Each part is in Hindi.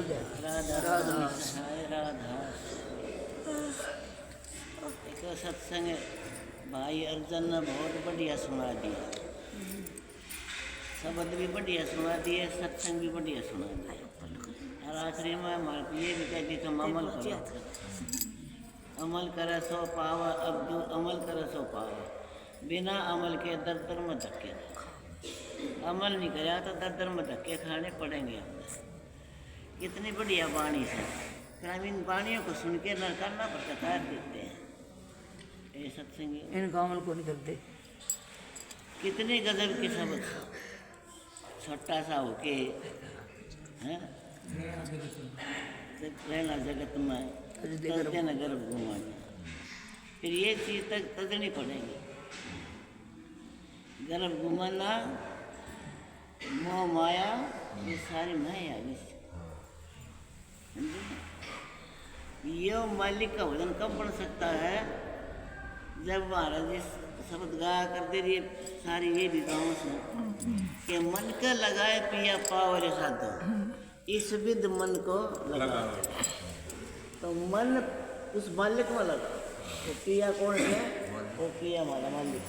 की जय। राधा राधा सहाय राधा। एक सत्संग भाई अर्जन ने बहुत बढ़िया सुना दिया, शब्द भी बढ़िया सुना दिए, सत्संग भी बढ़िया सुना दिया। और आखिरी में हमारे ये भी कहती तुम अमल करो, अमल करे सो पाव, अब जो अमल करे सो पाव। बिना अमल के दर दर में धक्के, अमल नहीं करा तो दर दर में धक्के खाने पड़ेंगे हमें। कितनी बढ़िया वाणी से, फिर हम इन वाणियों को सुन के न करना पड़ता कर देते हैं ये सत्संगी। इनका अमल को नहीं करते। कितने गजब के शब्द, छोटा सा होके हैं रहना जगत में, तजते न गर्भ घुमाना। फिर ये चीज तक तजनी पड़ेगी, गर्भ घुमाना, मोह माया, ये सारी माया ये मालिक का भजन कब बन सकता है, जब महाराज जी शब्द गाया करते रहिए सारी ये भी गाँव से कि मन का लगाए पिया पावर साधो, इस विध मन को लगा। तो मन उस मालिक में लगा, तो पिया कौन है, वो पिया हमारा मालिक,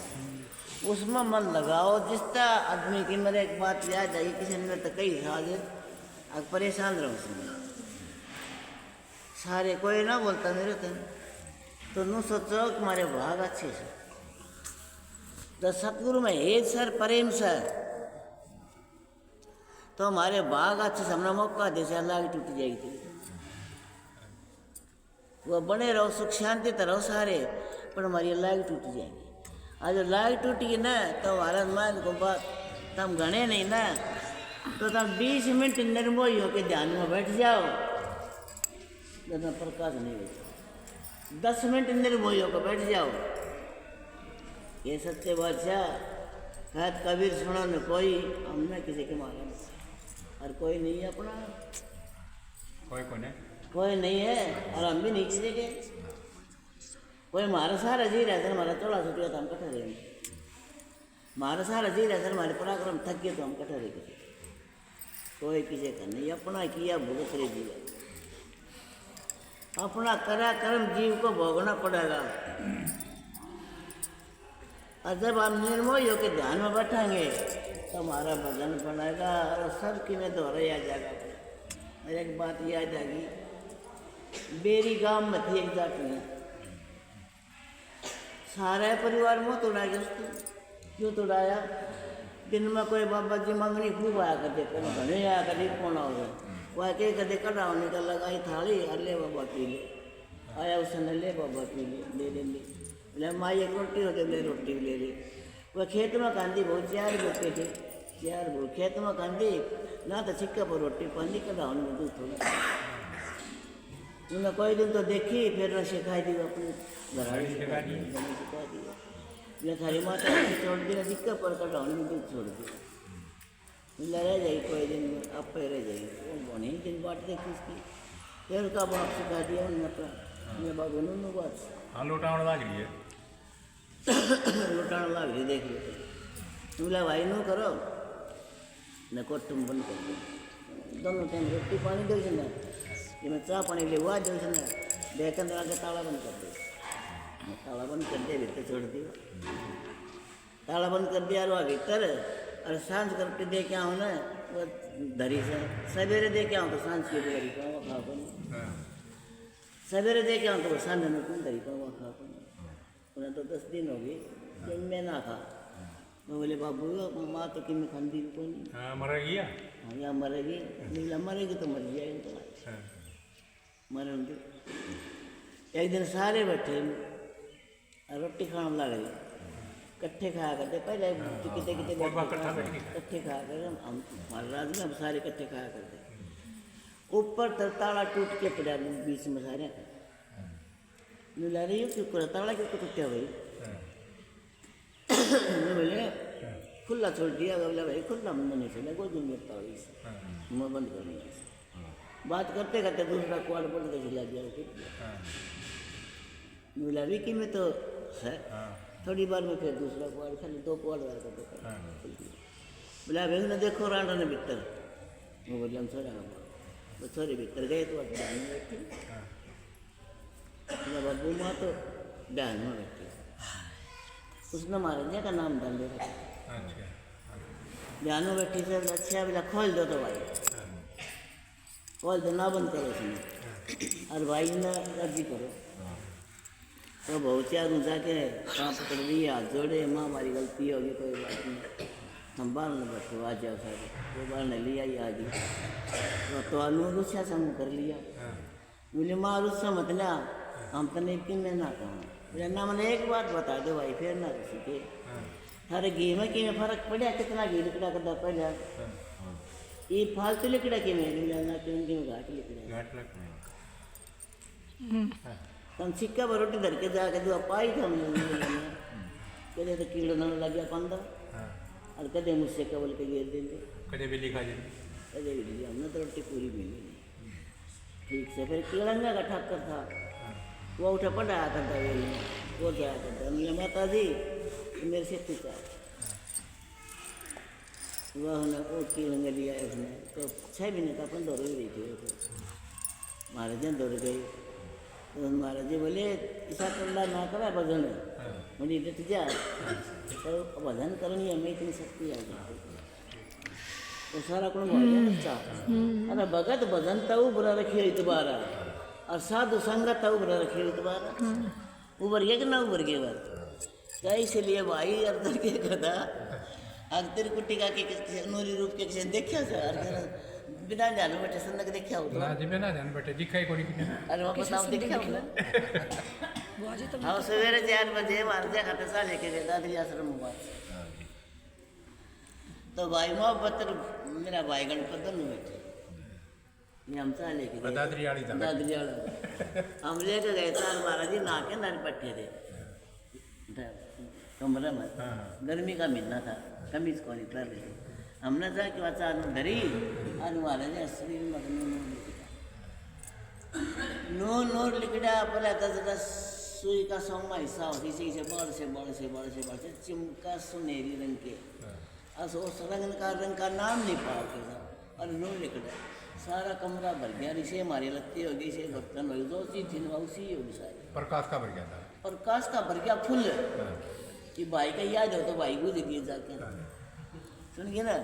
उसमें मन लगाओ। जिस तरह आदमी की मेरे एक बात याद आई, किसी ने तो कई साल अब परेशान रहो उसमें सारे, कोई ना बोलता मेरे तो नू सोचो कि हमारे भाग अच्छे से, तो सतगुरु में हे सर प्रेम सर, तो हमारे भाग अच्छे से, हमने मौका दे से अल्लाह की टूट जाएगी। वो बने रहो सुख शांति तो रहो सारे, पर हमारी अल्लाह की टूट जाएगी। आज अल्लाह की टूटी ना तो हमारा मान को बात तुम गणे नहीं ना, तो तुम 20 मिनट निर्मोही होकर ध्यान में बैठ जाओ, जब प्रकाश नहीं होता। 10 मिनट निर्मोही होकर बैठ जाओ। ये सत्य बादशाह कहत कबीर सुना न कोई, हमने किसी के मारा नहीं, और कोई नहीं है अपना, कोई नहीं है, और हम भी नहीं किसी के। कोई हमारा सारा जी रहा था, हमारा थोड़ा छुट्टिया तो हम कट्ठा रहेंगे, हमारा सारा जी रहा था, हमारे पराक्रम थक गए तो हम कट्ठा रहेंगे। कोई किसी का नहीं, अपना किया भुगत रे जीवा, अपना करा कर्म जीव को भोगना पड़ेगा। और जब हम निर्मोही होकर ध्यान में बैठेंगे तो हमारा भजन बनेगा, और सबकी में दोहरा आ जाएगा। मेरे एक बात याद आ गई, बेरी गांव में थी एक जाटनी, सारे परिवार में तोड़ा गया उसको, क्यों तोड़ाया, दिन में कोई बाबा जी मंगनी खूब आया करते, घने आया करते, कौन हो गए वह कह कदे कटाव निकल लगाई थाली, अरे बाबा पी ले, आया उसने ले बाबा पी ले, ले बोले माई एक रोटी होते, बोले रोटी ले ली। वह खेत में कांदी बहुत 4 बोते थे, 4 बो खेत में कांदी ना, तो छिक्का पर रोटी पानी कटाव में दूध थोड़ा। उन्हें कोई दिन तो देखी, फिर न सिखाई दी, अपनी घर सिखा दिया, थारी माता छोड़ दी ना, छिक्का पर कटाव में दूध छोड़ दिया, रह जाएगी कोई दिन आप पे रह जाएगी। वो बने दिन बात देखी इसकी, फिर उसका बाप सिखा दिया उन्होंने अपना, मेरे बाबू ने बात हाँ लौटाने लग रही है लौटाने लग रही, देख लो बोला भाई नो करो न को तुम बंद कर दो, दोनों टाइम रोटी पानी दो ना, ये मैं चाह पानी ले हुआ दो ना, देखन तरह के ताला बंद कर दो, ताला बंद कर दिया, भीतर छोड़ दिया, ताला बंद कर दिया और भीतर। और सांझ करके दे के आओ ना वो धरी से, सवेरे दे के आओ तो सांझ की धरी का वो खा को, सवेरे दे के आओ तो सांझ में तुम धरी का वो खा को। उन्हें तो 10 दिन हो गए कि मैं ना खा, मैं बोले बाबू माँ तो कि मैं खाती को नहीं, मरेगी या हाँ या मरेगी, नीला मरेगी तो मर जाएगी, तो मरेंगे। एक दिन सारे बैठे रोटी खाने लग रही, इकट्ठे खाया करते पहले, कितने कितने इकट्ठे खाया करते हम, महाराज में सारे इकट्ठे खाया करते। ऊपर ताला टूट के पड़ा बीच में सारे, मिला रही हो क्यों ताला क्यों टूटा भाई, बोले खुला छोड़ दिया, बोला भाई खुला हमने नहीं छोड़ा, कोई दिन लगता है मैं बंद कर दिया। बात करते करते दूसरा क्वाड पड़ के चिल्ला दिया, मिला भी कि मैं तो है थोड़ी बार में, फिर दूसरा क्वाड, खाली 2 क्वाड वार करते बोला भाई ने देखो रांडा ने भीतर, वो बोले हम छोड़ा वो छोरे भीतर गए तो ध्यान में बैठी, बाबू माँ तो ध्यान में बैठी, उसने महाराज जी का नाम डाल दे रखा, ध्यान में बैठी से अच्छा बोला खोल दो तो भाई, खोल दो ना बंद करो उसने, और भाई ने अर्जी करो, तो बहुत चार जाके कहाँ पकड़ ली, हाथ जोड़े, माँ हमारी गलती होगी कोई बात नहीं, हम बाल न बैठो आ जाओ सारे, वो बाल ने लिया ही आज ही तो अनु रुस्सा से कर लिया, बोले माँ रुस्सा मत ना, हम तो नहीं कि मैं ना कहूँ ना, मैंने एक बात बता दो भाई फिर ना किसी के थारे घी में कि में फर्क पड़ा, कितना घी लिकड़ा करता पहले ये फालतू लिकड़ा कि में ना क्यों घाट लिकड़ा हम सिक्का पर रोटी धर के जाके दो पाई था कदे तो कीड़ो न लग गया पंदा और कदे मुझसे कबल के गिर देंगे, कदे भी लिखा जी, कदे भी लिया, हमने तो रोटी पूरी मिली नहीं ठीक से। फिर कीड़ंगा का ठक्कर था, वो उठा पढ़ाया करता वेल में, वो जाया करता, हमने माता जी मेरे से पूछा, वह वो कीड़ंगा लिया उसने, तो 6 महीने का अपन दौड़ ही रही थी, महाराज जी दौड़ गई, तो महाराज जी बोले ऐसा करना ना करा भजन, बोली डट जा, तो भजन करनी है मैं इतनी शक्ति आ गई, तो सारा कुछ भजन अच्छा, अरे भगत भजन तऊ बुरा रखिए इतबारा, और साधु संगत तऊ बुरा रखिए इतबारा, उबर गया कि ना उबर गया बात, तो इसलिए भाई अर्दर के कदा अगर कुट्टी का के नूरी रूप के किसी देखा सर बिना ध्यान बैठे संदक देखा हो ना जी बिना ध्यान बैठे दिखाई कोनी किने, अरे वापस आप देखा हो ना, हाँ सवेरे 4 बजे मारजा खाते सा लेके गए दादरी आश्रम में, तो भाई मोहब्बत मेरा भाई गणपत दोनों बैठे, ये हम सा लेके गए दादरी वाली हम लेके गए था, महाराज जी ना के नार पट्टे थे कमरे में, गर्मी का महीना था, कमीज को निकला रही, हमने जा के बच्चा धरी और महाराज असली नूर लिखड़ा पहले 10 सुई का 100 हिस्सा होती से बड़ से चिमका सुनहरी रंग के, उस रंग का नाम नहीं पाओगे और नूर लिखड़ा सारा कमरा भर गया, इसे हमारी लत्ती हो गई, इसे बर्तन हो गई, जो चीज थी ना उसी होगी सारी, प्रकाश का भर गया था, प्रकाश का भर गया फुल, कि भाई का याद हो तो भाई को देखिए जाके सुनिए ना,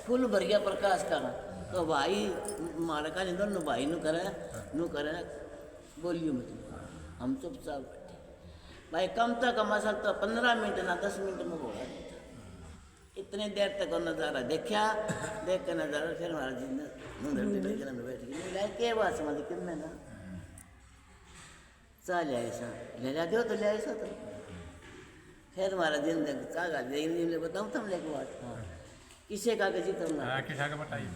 फुल भर गया प्रकाश का, तो भाई मारा का निधन नु भाई नु करे बोलियो मत, हम चुपचाप बैठे, भाई कम तो कम असल तो 15 मिनट ना 10 मिनट में बोला नहीं था, इतने देर तक वो नज़ारा देखा, देख कर नज़ारा फिर महाराज जी ने बैठ गए, के बात समझ कितने ना चा लिया ऐसा ले जा दो तो ले ऐसा, तो फिर महाराज जी ने चा गा दिया, बताऊँ तुम लेके बात किसे का के जिक्र ना, किसा का बताइए,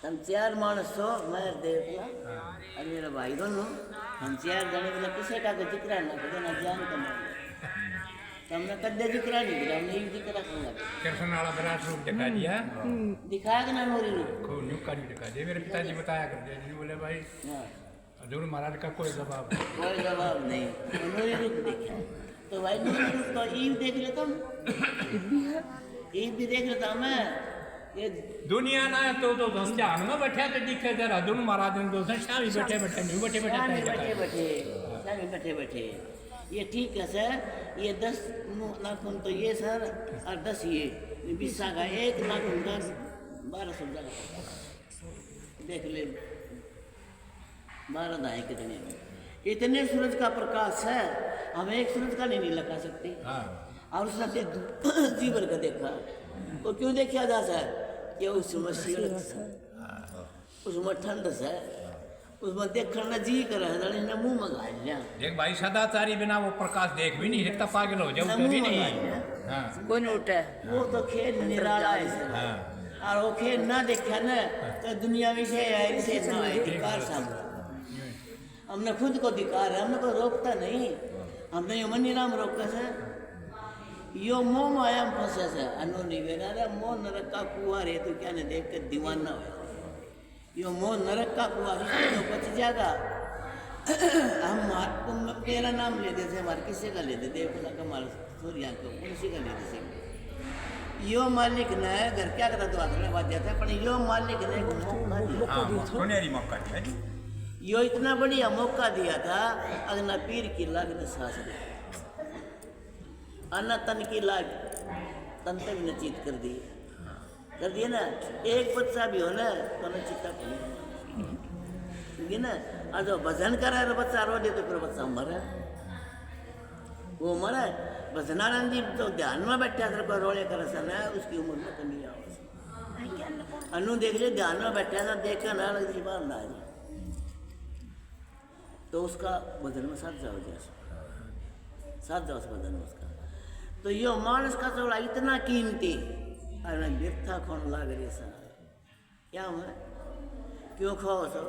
हम 4 मानस हो, मैं देवला और मेरा भाई दोनों, हम 4 जने बोला किसे का के जिक्र ना कदे ना जान करना, हमने कदे जिक्र नहीं किया, हमने एक जिक्र करना, कृष्ण वाला विराट रूप दिखा दिया, दिखाया कि ना नूरी रूप, खूब न्यू का दिखा दिया, मेरे पिताजी बताया करते जी, बोले भाई हजूर महाराज का कोई जवाब नहीं, नूरी रूप देखा, तो भाई नूरी रूप तो ईव देख लेता हूँ, ईव भी देख लेता मैं, ये दुनिया ना तो ध्यान में बैठे तो दिखे जरा दोनों महाराज ने दो शामी बैठे बैठे ये ठीक है सर, ये 10 नाखून तो ये सर और 10 ये 20 का 1 नाखून का 1200 का देख ले, 12 दाएँ कितने, इतने सूरज का प्रकाश है, हम एक सूरज का नहीं लगा सकते, और उसने जीवन का देखा, तो क्यों देखा जा सर, ये उसमें शीत है, उसमें ठंड है, उसमें देखना जी कर है, मुँह मंगा लिया, देख भाई सदाचारी बिना वो प्रकाश देख भी नहीं सकता, पागल हो जाओ भी नहीं, कोई नहीं उठा, वो तो खेल निराला है, और वो खेल ना देखा ना तो दुनिया में से ऐसे ना है, धिकार सामने हमने खुद को धिकार है, हमने को रोकता नहीं, हमने यो मनी नाम रोका है, यो मोह माया में फंसे से अनु निवेरा रे मोह नरक का कुआं रे, तो क्या ने देख कर दीवाना हो, यो मोह नरक का कुआं तो बच जाएगा, हम मेरा नाम ले देते हमारे किसी का ले देते, बोला का हमारा सूर्या को उसी का ले देते, यो मालिक ने घर क्या करा तो आदमी बात जाता है पर यो मालिक ने को मौका दिया सोनेरी मौका दिया यो इतना बढ़िया मौका दिया था अगना पीर की लाग ने सांस दी अन्ना तन की लाग तन तक नचीत कर दिए ना एक बच्चा भी हो ना तो न चित्ता ना और जो भजन करा है बच्चा रो दे तो फिर बच्चा मरे वो मरे भजनानंद जी जो ध्यान में बैठा था कोई रोले कर ना उसकी उम्र में कमी आओ अनु देख ले ध्यान में बैठा था देखा ना लग बार ना जी तो उसका भजन में साथ जाओ जैसे उस भजन में उसका तो यो मानस का चौड़ा इतना कीमती अरे व्यर्था खोन लाग रही सा क्या मैं क्यों खाओ सो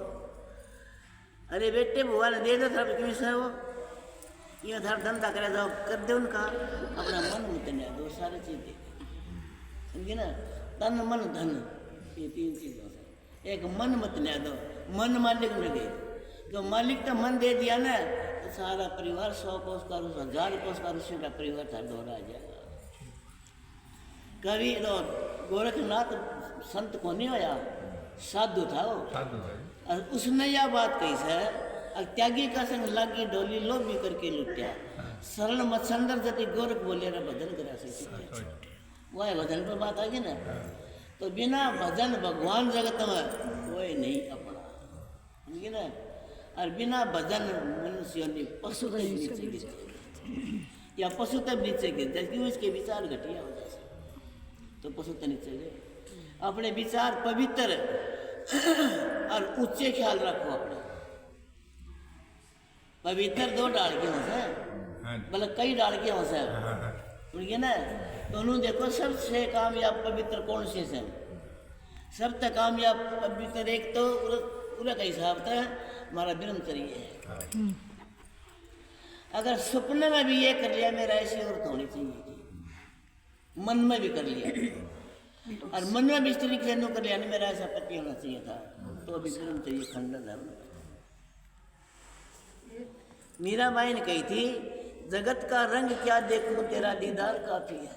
अरे बेटे बुआ ने दे दो था क्यों सर वो ये थर धंधा करे जाओ कर दे उनका अपना मन मुतने दो सारी चीज दे समझे ना तन मन धन ये तीन चीजों से एक मन मुतने दो मन मालिक ने दे जो मालिक का मन दे दिया ना तो सारा परिवार 100 कोस का 1000 कोस का ऋषि का परिवार था दोहरा जाएगा कवि तो गोरखनाथ संत को नहीं होया साधु था वो और उसने यह बात कही सर त्यागी का संग लागी डोली लोभ भी करके लुटिया सरल मत्संदर जति गोरख बोले रे भजन करा सकते वह भजन पर बात आ गई ना तो बिना भजन भगवान जगत में कोई नहीं अपना समझे ना और बिना भजन मनुष्य ने पशु के नीचे गिर या पशु तब नीचे गिर जाए क्यों इसके विचार घटिया हो जाए तो पशु तो नीचे गए अपने विचार पवित्र और ऊंचे ख्याल रखो अपना पवित्र 2 डाल के हो सर मतलब कई डाल के हो सर समझिए ना तो उन्होंने देखो सबसे कामयाब पवित्र कौन से हैं सबसे कामयाब पवित्र एक तो पूरा का हिसाब था हमारा ब्रह्मचर्य है अगर सपने में भी ये कर लिया मेरा ऐसी औरत होनी चाहिए थी मन में भी कर लिया और मन में भी स्त्री से कर लिया मेरा ऐसा पति होना चाहिए था तो अभी ब्रह्मचर्य खंडन है मीराबाई ने कही थी जगत का रंग क्या देखूं तेरा दीदार काफी है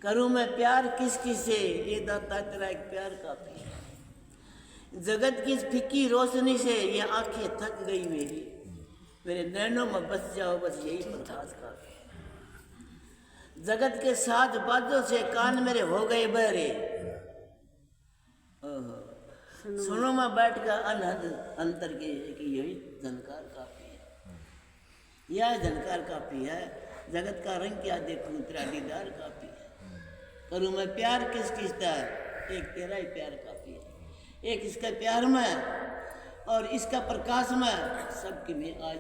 करूं मैं प्यार किस किस से ये दाता तेरा एक प्यार काफी है जगत की फिक्की रोशनी से ये आंखें थक गई मेरे नैनों में बस जाओ बस यही प्रकाश काफी है जगत के साथ बातों से कान मेरे हो गए बहरे सुनो मैं बैठ कर अनहद अंतर के यही झनकार काफी यह झनकार काफी है जगत का रंग क्या देखूं तेरा दीदार काफी है करूं मैं प्यार किस किसका एक तेरा ही प्यार काफी है एक इसका प्यार में और इसका प्रकाश में सबके में आ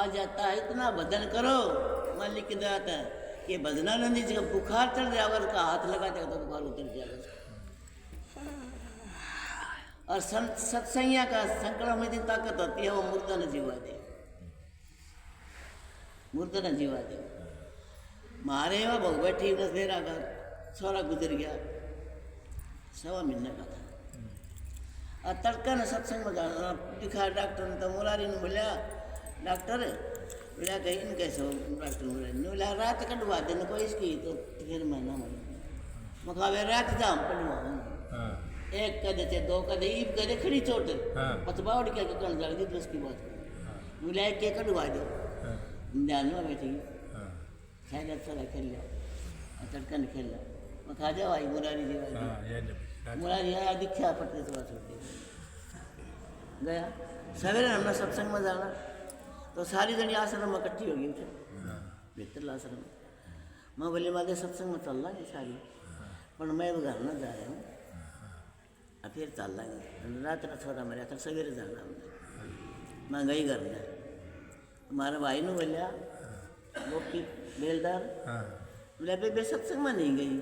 जाता है इतना भजन करो मालिक की दया है कि भजनानंद जी का बुखार चढ़ जाएगा उसका हाथ लगा देगा तो बुखार उतर जाएगा और सत्संगिया का संकल्प में इतनी ताकत होती है वो मुर्दा न जीवा दे मारे वह बहु बैठी मेरा घर छोरा गुजर गया 1.25 महीने का था और तड़का ने सत्संग में जाना दिखा डॉक्टर ने तो मुरारी ने बोलिया डॉक्टर बोला कहीं इन कैसे डॉक्टर मुरारी ने बोला रात कटवा देने को इसकी तो फिर महीना मुकाबले रात जाम कटवा एक कदे थे 2 कदे ईब कदे खड़ी चोट पतबावड़ क्या कल लग दी उसकी बात बोला के कटवा दो ध्यान में बैठी शायद अच्छा लगा खेल लिया तड़का ने खेल लिया मैं खा जाओ आई मुरारी जी मुरारी आया दिखा पटके से छोड़ दिया गया सवेरे हमने सत्संग में जाना तो सारी जनी आश्रम में इकट्ठी हो गई उठे बेहतर आश्रम मैं बोले मागे सत्संग में चल रहा है सारी पर मैं घर न जा रहा हूँ और फिर चल रहा रात ना छोड़ा मेरा था सवेरे जाना मैं गई घर में हमारे भाई ने बोलिया वो की बेलदार बोले बे सत्संग में नहीं गई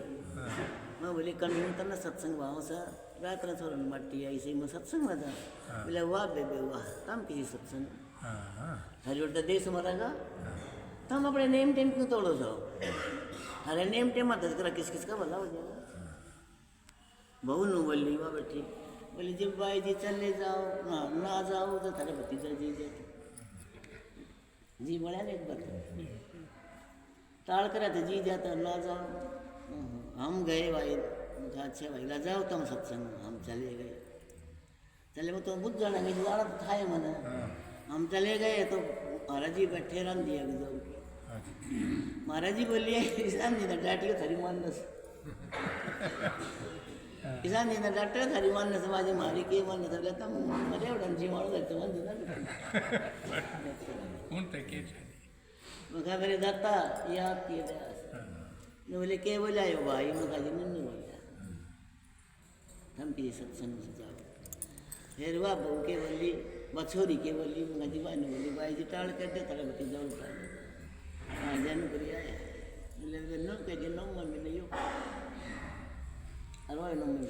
मैं बोली कन्हू तो ना सत्संग भाव से रात ना थोड़ा मट्टी आई से मैं सत्संग में था बोले वाह बेबे वाह तम किसी सत्संग हरी उड़ता देश मरेगा तम अपने नेम टेम क्यों तोड़ो सो अरे नेम टेम मत करा किस किस का भला हो जाएगा बहू नु बोली वहाँ बैठी बोली जब भाई जी चले जाओ ना जाओ तो थारे भतीजा जी बोला ना एक बार टाल कर तो जी जाता ना जाओ। हम गए भाई, कहा अच्छा भाई ला जाओ तुम सत्संग। हम चले गए, चले वो तो बुझ जाना कि जाना तो था ही मना। हम चले गए तो महाराज जी बैठे रन दिया महाराज जी बोलिए किसान जी ने डांटियो थारी मानस, किसान जी ने डांटे थारी मानस बाजी मारी के मानस लेता मरे उड़न जी मारो देते मन देना कौन तक के मैं कहा मेरे दाता ये आपकी दया से। मैं बोले के बोला यो भाई, मैं कहा जी नहीं बोला हम की सत्संग से जाओ। फिर वह बहू के बोली बछोरी के बोली, मैं जी भाई ने बोली भाई जी टाल कर दे तेरा बेटी जाओ उठा हाँ जन करिया बोले नो के जी नो मन में नहीं हो अरे नो में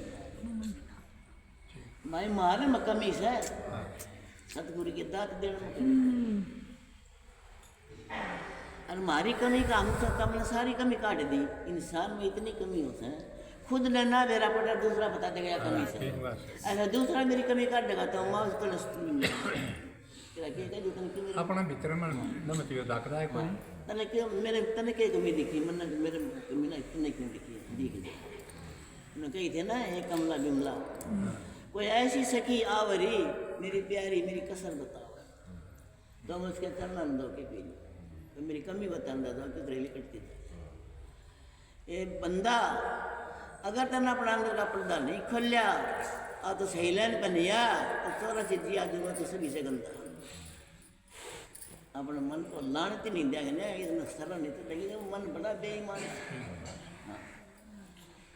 भाई मारे में कमी है सतगुरु के दात देने में कमी। और हमारी कमी का हम तो हमने सारी कमी काट दी। इंसान में इतनी कमी होता है खुद ने ना मेरा पटा दूसरा बता देगा कमी से, ऐसा दूसरा मेरी कमी काट देगा तो मैं उसको अपना भीतर में नमतियो दाखला है कोई तने क्यों मेरे तने के कमी दिखी मन मेरे कमी ना इतने क्यों दिखी दिख दे उन्होंने कही थे ना ये कमला बिमला कोई ऐसी सखी आवरी मेरी प्यारी मेरी कसर बताओ तो मैं उसके चरणा दो के पी तो मेरी कमी बता दो कि रेली कटती थी। ये बंदा अगर तेना अपना अंदर का पर्दा नहीं खोलिया और तो सही लाइन बनिया तो चौरा चीजी आज तो सभी से गंदा अपने मन को लानती नहीं दिया गया इतना सरल नहीं तो लगी मन बड़ा बेईमान हाँ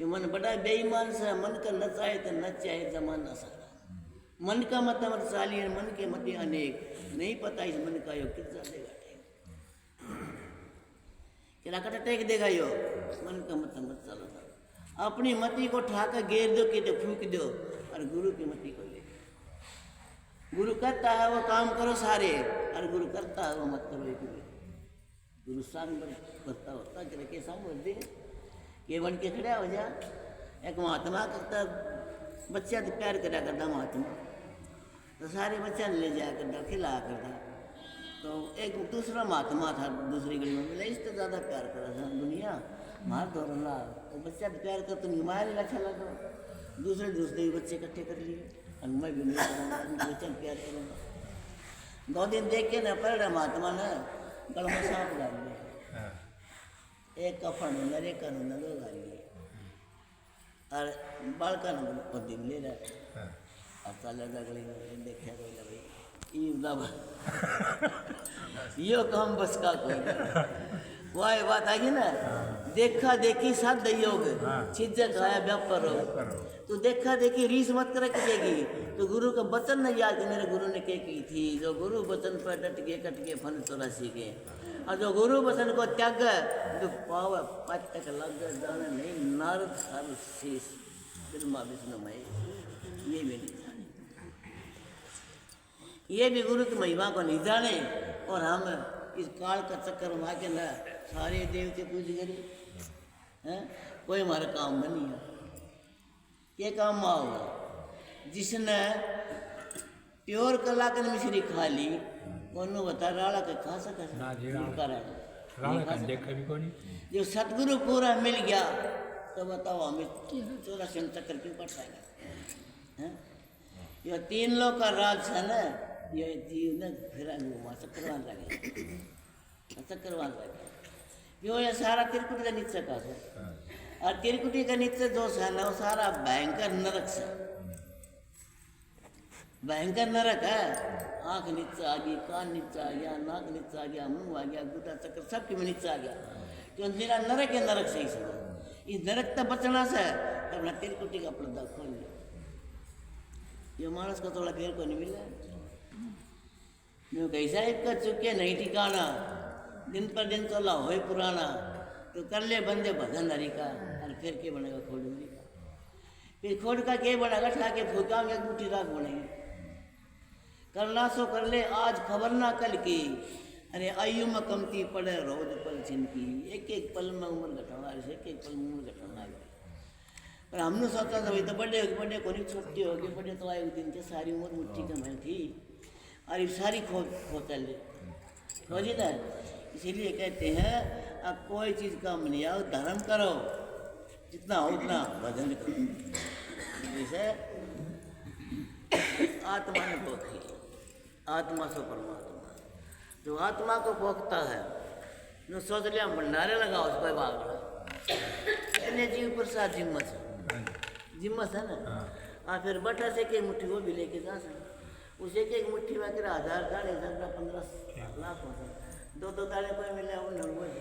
ये मन बड़ा बेईमान से मन का नचाए तो नचाए जमाना सारा मन का मत मत साली मन के मत अनेक नहीं पता इस मन का योग कितना देगा किला कटा टेक देगा यो मन का मत मत चलो अपनी मति को ठाकर घेर दो कि फूक दो और गुरु की मति को ले। गुरु करता है वो काम करो सारे और गुरु करता है वो मत करो एक गुरु सांग करता होता चले के सांग बोल दे के बन के खड़ा हो जा। एक महात्मा करता बच्चा तो प्यार करा करता महात्मा तो सारे बच्चा ले जाया करता खिलाया करता तो एक दूसरा महात्मा था दूसरी गली में बोला इससे ज़्यादा प्यार करा था दुनिया मार दो रहा तो बच्चा तो प्यार कर तो मारे अच्छा लगा दूसरे दूसरे बच्चे इकट्ठे कर लिए और मैं भी नहीं करूँगा बच्चा प्यार करूँगा। 2 दिन देख के ना पड़ रहा महात्मा ने गल में सांप डाल दिया एक कफन नर एक न दो डाल लिए और बालका ने पति ले रहा अब चल गली में देखा तो भाई यो काम बस का कोई वह बात आएगी ना देखा देखी साथ योग छिजक आया व्यापार हो तो देखा देखी रीस मत कर किसी तो गुरु का वचन न याद मेरे गुरु ने क्या की थी जो गुरु वचन पर डट के फन 84 के और जो गुरु वचन को त्याग जो पाव पातक लग जाने नहीं नारद हर शेष ब्रह्मा विष्णुमय ये भी नहीं जाने ये भी गुरु की महिमा को नहीं जाने और हम इस काल का चक्कर में आके ना सारे देवते पूज करे हैं कोई हमारा काम बनी है ये काम में होगा जिसने प्योर कला की मिश्री खा ली उन्होंने बता राड़ा के खा सका जो सतगुरु पूरा मिल गया तो बताओ हमें 84 चक्कर क्यों कट पाएगा। ये 3 लोग का राज है ना ये जीव ने फिर चक्रवान लगे क्यों ये सारा त्रिकुटी का नित्य का है और त्रिकुटी का नित्य जो है ना वो सारा भयंकर नरक से भयंकर नरक है। आँख नीचे आ गई कान नीचे आ गया नाक नीचे आ गया मुंह आ गया गुदा चक्कर सब के में नीचे आ गया क्यों मेरा नरक है नरक से ही सब इस नरक तक बचना से अपना त्रिकुटी का पर्दा खोल लिया। ये मानस को थोड़ा घेर को नहीं मिला जो कैसा कर चुके नहीं ठिकाना दिन पर दिन चला हो पुराना तो कर ले बंदे भजन हरि का और फिर के बनेगा खोडूंगी का फिर खोड का के बनेगा ठाके फूका में बूटी राख बनेगी करना सो कर ले आज खबर ना कल की अरे आयु में कमती पड़े रोज पल छिनकी एक पल में उम्र घटाना एक पल में उम्र घटाना पर हमने सोचा था भाई तो बड़े को नहीं छोटी होगी बड़े तो आए दिन के सारी उम्र मुट्ठी कमाई थी और ये सारी खो चल खोजी ना इसीलिए कहते हैं अब कोई चीज़ कम नहीं आओ, धर्म करो जितना हो उतना, भजन करो। जैसे आत्मा ने पोखी, आत्मा सो परमात्मा, जो आत्मा को पोखता है जो सोच लिया भंडारे लगाओ उसको भाग रहा, इतने जीव प्रसाद जिम्मत है, जिम्मत है ना। और फिर बटा से एक मुट्ठी वो भी लेके जा सकते, उस एक मुट्ठी में तेरा 1000 दाने 15 लाख हो सकते, 2 दाने कोई मिले वो नर्वस।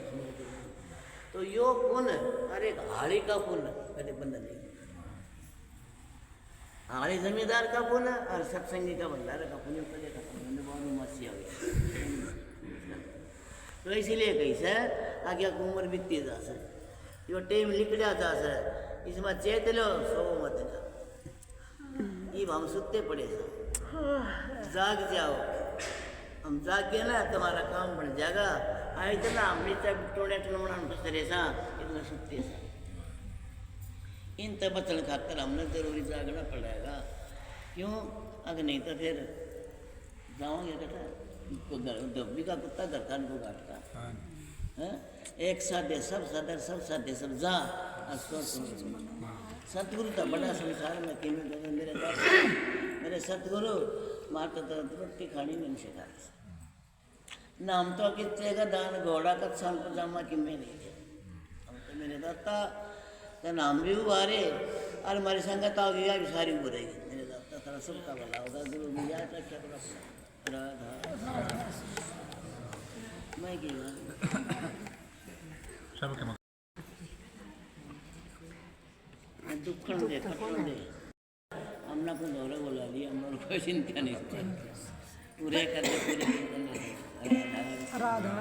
तो यो पुण्य और एक हाड़ी का पुण्य कभी बंधन नहीं, हाड़ी जमींदार का पुण्य और सत्संगी का भंडार का पुण्य करेगा, मसी हो गया। तो इसीलिए कैसे आगे उम्र बीतती जा सर, यो टाइम निकला जा सर, इसमें चेत लो सो मत ना, ये हम सुते पड़े सर, जाग जाओ, हम जाग गए ना तुम्हारा काम बन जाएगा। आई तो ना हमने तब टोड़े टोड़ा बसरे सा इतना सुते सा, इन तब बचन खाकर हमने जरूरी जागना पड़ेगा। क्यों? अगर नहीं तो फिर जाओगे कटा डब्बी का कुत्ता घर का को काटता है। एक साधे सब सदर सब साधे सब जा सतगुरु तो बड़ा संसार में कि मेरे सतगुरु माता तो रोटी खानी नहीं सिखा, नाम तो कितने का दान घोड़ा का शाम को जामा कि मैं नहीं थे, हम तो मेरे दाता तो नाम भी उबारे और हमारी संगत आ गया भी सारी उब रहेगी, मेरे दाता थोड़ा सबका भला होगा, गुरु भी जाए तो क्या राधा मैं की सबके दुखन दे कटन दे, हमने को दौरा बोला लिया, हम लोग कोई चिंता नहीं पूरे करते पूरे राधा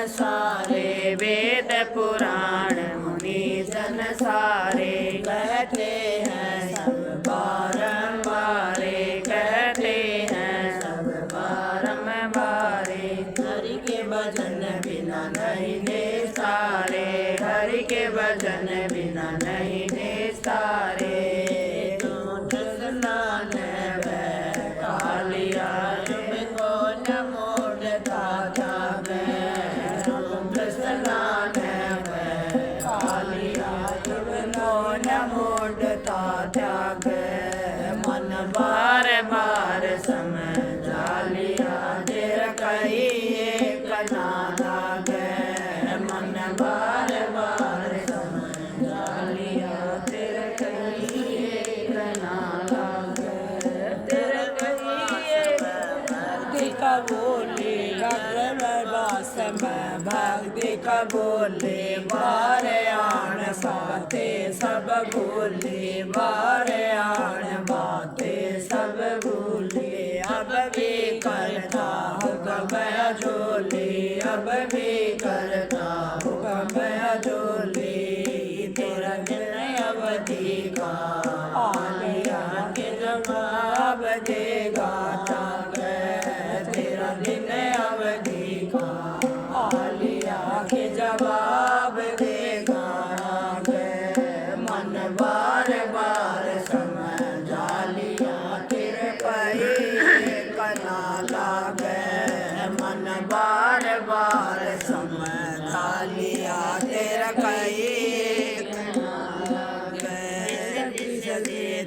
सारे वेद पुराण मुनि जन सारे कहते हैं सब बारंबारे, कहते हैं सब बारंबारे। हरि के भजन बिना नहीं दे सारे, हरि के भजन बिना नहीं दे सारे। कालिया तुमको न मोड़ था बोले बार आन बातें सब भूले बार आन बातें सब भूले अब भी करता हुक्म झोले अब भी करता हुक्म झोले तेरा दिन अवधि का आलिया के जवाब देगा तेरा दिन अवधि का आलिया के जवाब देगा मन बार बार समझा लिया तेरे कई कना लागे मन बार बार समझा लिया तेरा कई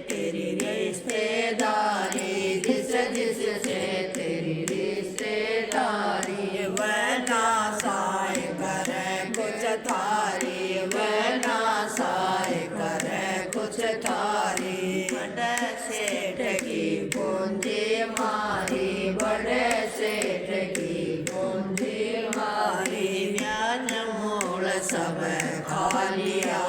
तेरी रिश्तेदारी जिससे तेरी रिश्तेदारी वह ना साए करे कुछ थारी वह ना साए करे कुछ थारी बड़े सेठ की पूंजी मारी बड़े सेठ की पूंजी मारी ब्याज मूल सब खा लिया